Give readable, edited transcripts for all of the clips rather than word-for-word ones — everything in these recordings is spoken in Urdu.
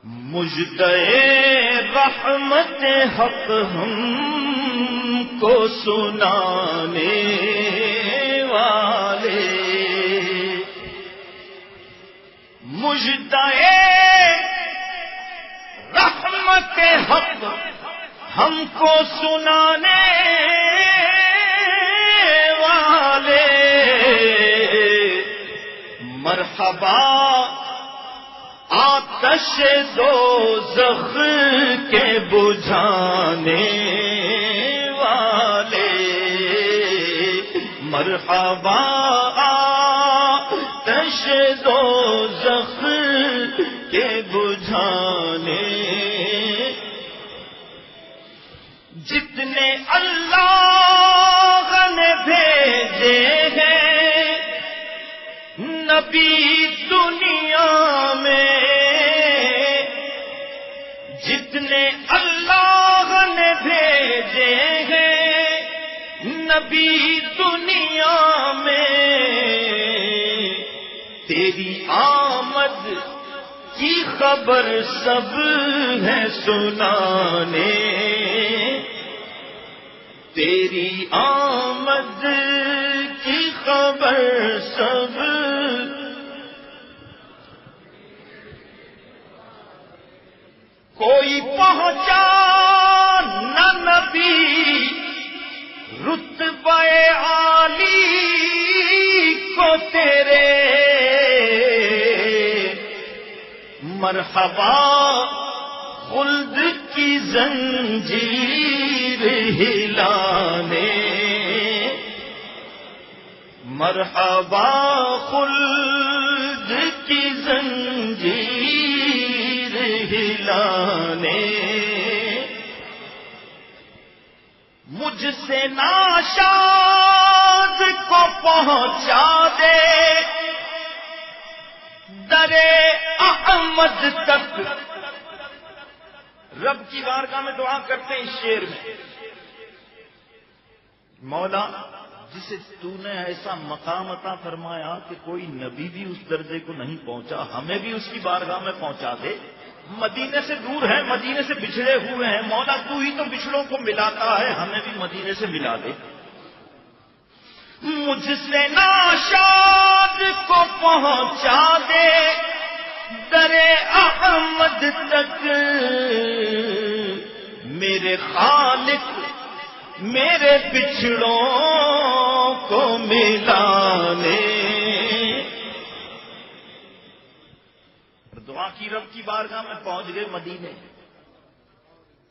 مجدے رحمت حق ہم کو سنانے والے، مجدے رحمت حق ہم کو سنانے والے، مرحبا آتش دوزخ کے بجھانے والے، مرحبا آتش دوزخ کے بجھانے، جتنے اللہ نے بھیجے ہیں نبی دنیا میں، جتنے اللہ نے بھیجے ہیں نبی دنیا میں، تیری آمد کی خبر سب ہے سنانے، تیری آمد کی خبر سب، کوئی پہنچا نہ نبی رتبہ عالی کو تیرے، مرحبا خلد کی زنجیر ہلانے، مرحبا خلد کی زنجیر ہلانے، مجھ سے ناشاد کو پہنچا دے درے احمد تک، رب کی بارگاہ میں دعا کرتے ہیں اس شعر میں، مولا جسے تو نے ایسا مقام عطا فرمایا کہ کوئی نبی بھی اس درجے کو نہیں پہنچا، ہمیں بھی اس کی بارگاہ میں پہنچا دے، مدینے سے دور ہے، مدینے سے بچھڑے ہوئے ہیں، مولا تو ہی تو بچھڑوں کو ملاتا ہے، ہمیں بھی مدینے سے ملا دے، مجھ سے ناشاد کو پہنچا دے درے احمد تک، میرے خالق میرے بچھڑوں کو ملانے، دعا کی رب کی بارگاہ میں پہنچ گئے مدینے،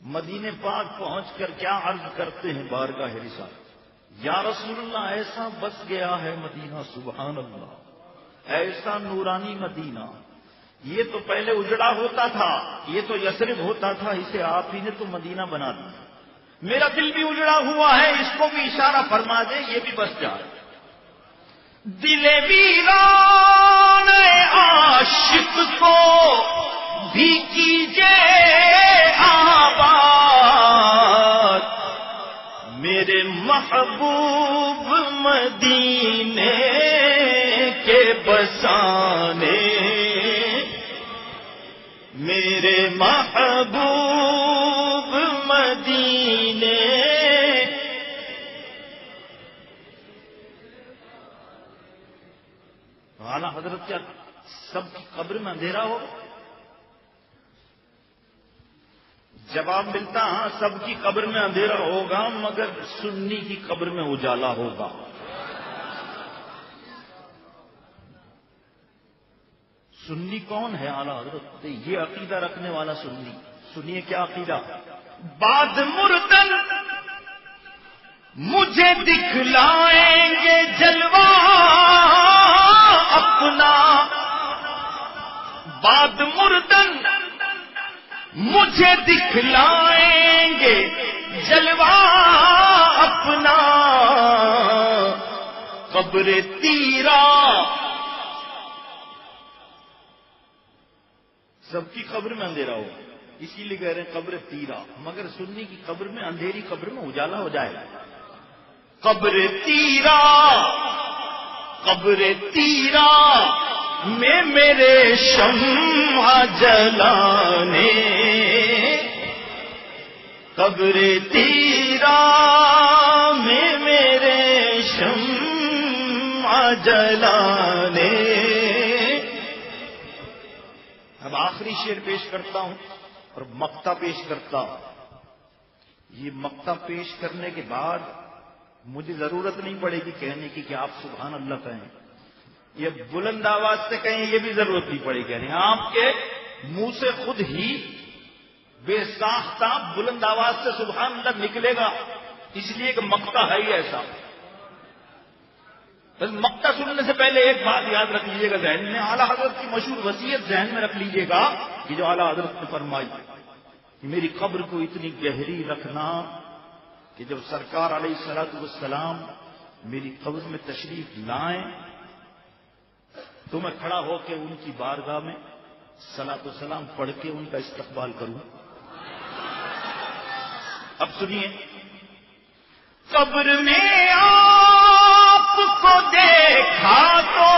مدینے پاک پہنچ کر کیا عرض کرتے ہیں بارگاہ رسالت، یا رسول اللہ ایسا بس گیا ہے مدینہ، سبحان اللہ، ایسا نورانی مدینہ، یہ تو پہلے اجڑا ہوتا تھا، یہ تو یثرب ہوتا تھا، اسے آپ ہی نے تو مدینہ بنا دیا، میرا دل بھی اجڑا ہوا ہے، اس کو بھی اشارہ فرما دے یہ بھی بس جائے، دل ویران عاشق کو بھی کیجئے آباد، میرے محبوب مدینے کے بسانے، میرے محبوب مدینے، اعلیٰ حضرت کیا سب کی قبر میں اندھیرا ہو؟ جواب ملتا ہاں سب کی قبر میں اندھیرا ہوگا مگر سنی کی قبر میں اجالا ہوگا، سنی کون ہے اعلیٰ حضرت؟ یہ عقیدہ رکھنے والا سنی، سنیے کیا عقیدہ، بعد مردن مجھے دکھلائیں گے جلوہ اپنا، بعد مردن مجھے دکھلائیں گے جلوہ اپنا، قبر تیرا سب کی قبر میں اندھیرا ہوگا، اسی لیے کہہ رہے ہیں قبر تیرا، مگر سنی کی قبر میں اندھیری قبر میں اجالا ہو جائے گا، قبر تیرا، قبر تیرا میں میرے شمع جلانے، قبر تیرا میں میرے شمع جلانے۔ اب آخری شعر پیش کرتا ہوں اور مقطع پیش کرتا ہوں۔ یہ مقطع پیش کرنے کے بعد مجھے ضرورت نہیں پڑے گی کہنے کی کہ آپ سبحان اللہ کہیں، یہ بلند آواز سے کہیں یہ بھی ضرورت نہیں پڑے گی، آپ کے منہ سے خود ہی بے ساختہ بلند آواز سے سبحان اللہ نکلے گا، اس لیے کہ مقطع ہے ہی ایسا۔ بس مقطع سننے سے پہلے ایک بات یاد رکھ لیجیے گا ذہن میں، اعلیٰ حضرت کی مشہور وصیت ذہن میں رکھ لیجیے گا کہ جو اعلیٰ حضرت نے فرمائی کہ میری قبر کو اتنی گہری رکھنا کہ جب سرکار علیہ الصلوۃ والسلام میری قبر میں تشریف لائیں تو میں کھڑا ہو کے ان کی بارگاہ میں صلاۃ و سلام پڑھ کے ان کا استقبال کروں۔ اب سنیے، قبر میں آپ کو دیکھا تو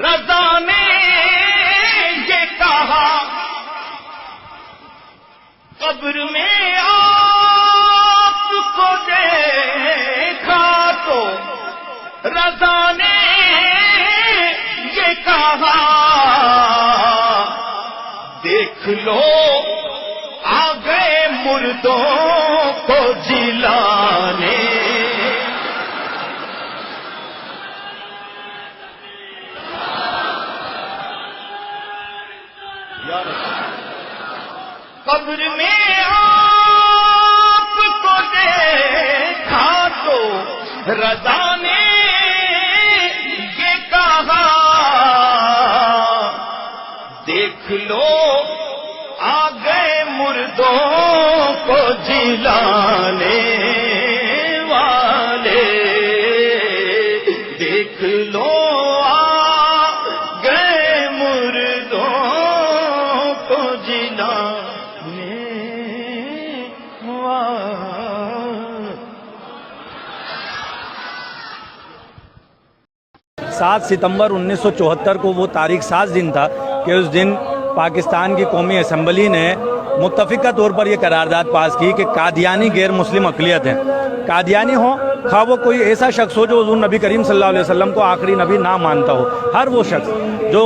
رضا نے یہ کہا، قبر میں آپ کو دیکھا تو رضا نے یہ کہا، دیکھ لو آ گئے مردوں کو جلانے۔ قبر میں آپ کو دیکھا تو رضا نے یہ کہا، دیکھ لو آ گئے مردوں کو جلانے والے، دیکھ لو آ گئے مردوں کو جلانے والے۔ 7 ستمبر 1974 کو وہ تاریخ ساز دن تھا کہ اس دن پاکستان کی قومی اسمبلی نے متفقہ طور پر یہ قرارداد پاس کی کہ قادیانی غیر مسلم اقلیت ہیں، قادیانی ہوں خواہ وہ کوئی ایسا شخص ہو جو حضور نبی کریم صلی اللہ علیہ وسلم کو آخری نبی نہ مانتا ہو، ہر وہ شخص جو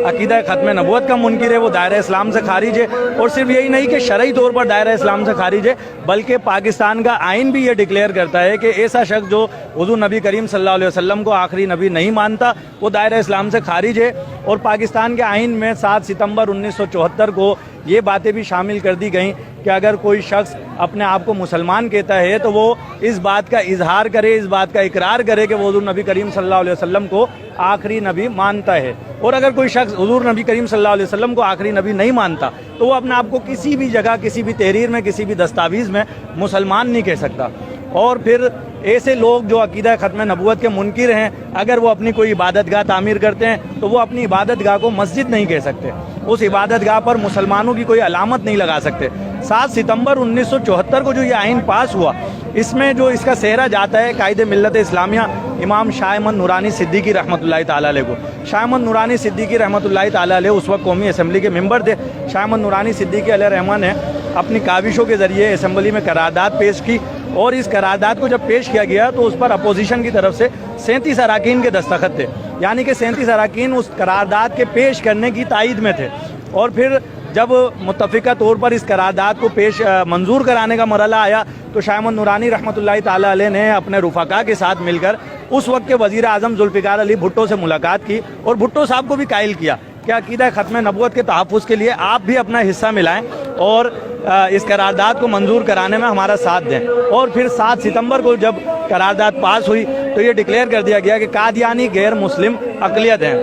عقیدہ ختم نبوت کا منکر ہے وہ دائرہ اسلام سے خارج ہے، اور صرف یہی نہیں کہ شرعی طور پر دائرہ اسلام سے خارج ہے بلکہ پاکستان کا آئین بھی یہ ڈکلیئر کرتا ہے کہ ایسا شخص جو حضور نبی کریم صلی اللہ علیہ وسلم کو آخری نبی نہیں مانتا وہ دائرہ اسلام سے خارج ہے۔ اور پاکستان کے آئین میں 7 ستمبر 1974 کو یہ باتیں بھی شامل کر دی گئیں کہ اگر کوئی شخص اپنے آپ کو مسلمان کہتا ہے تو وہ اس بات کا اظہار کرے، اس بات کا اقرار کرے کہ وہ حضور نبی کریم صلی اللہ علیہ وسلم کو آخری نبی مانتا ہے، اور اگر کوئی شخص حضور نبی کریم صلی اللہ علیہ وسلم کو آخری نبی نہیں مانتا تو وہ اپنے آپ کو کسی بھی جگہ، کسی بھی تحریر میں، کسی بھی دستاویز میں مسلمان نہیں کہہ سکتا۔ اور پھر ایسے لوگ جو عقیدہ ختم نبوت کے منکر ہیں اگر وہ اپنی کوئی عبادت گاہ تعمیر کرتے ہیں تو وہ اپنی عبادت گاہ کو مسجد نہیں کہہ سکتے، اس عبادت گاہ پر مسلمانوں کی کوئی علامت نہیں لگا سکتے۔ 7 ستمبر 1974 کو جو یہ آئین پاس ہوا اس میں جو اس کا سہرا جاتا ہے قائد ملت اسلامیہ امام شاہ احمد نورانی صدیقی رحمۃ اللہ تعالیٰ علیہ کو۔ شاہ احمد نورانی صدیقی رحمۃ اللہ تعالیٰ علیہ اس وقت قومی اسمبلی کے ممبر تھے۔ شاہ احمد نورانی صدیقی علیہ رحمٰن نے اپنی کاوشوں کے ذریعے اسمبلی میں قرارداد پیش کی، اور اس قرارداد کو جب پیش کیا گیا تو اس پر اپوزیشن کی طرف سے 37 اراکین کے دستخط تھے، یعنی کہ 37 اراکین اس قرارداد کے پیش کرنے کی تائید میں تھے۔ اور پھر جب متفقہ طور پر اس قرارداد کو منظور کرانے کا مرحلہ آیا تو شاہ احمد نورانی رحمۃ اللہ تعالیٰ علیہ نے اپنے رفقا کے ساتھ مل کر اس وقت کے وزیر اعظم ذوالفقار علی بھٹو سے ملاقات کی اور بھٹو صاحب کو بھی قائل کیا کہ عقیدہ ختم نبوت کے تحفظ کے لیے آپ بھی اپنا حصہ ملائیں اور اس قرارداد کو منظور کرانے میں ہمارا ساتھ دیں۔ اور پھر 7 ستمبر کو جب قرارداد پاس ہوئی تو یہ ڈکلیئر کر دیا گیا کہ قادیانی غیر مسلم اقلیت ہیں۔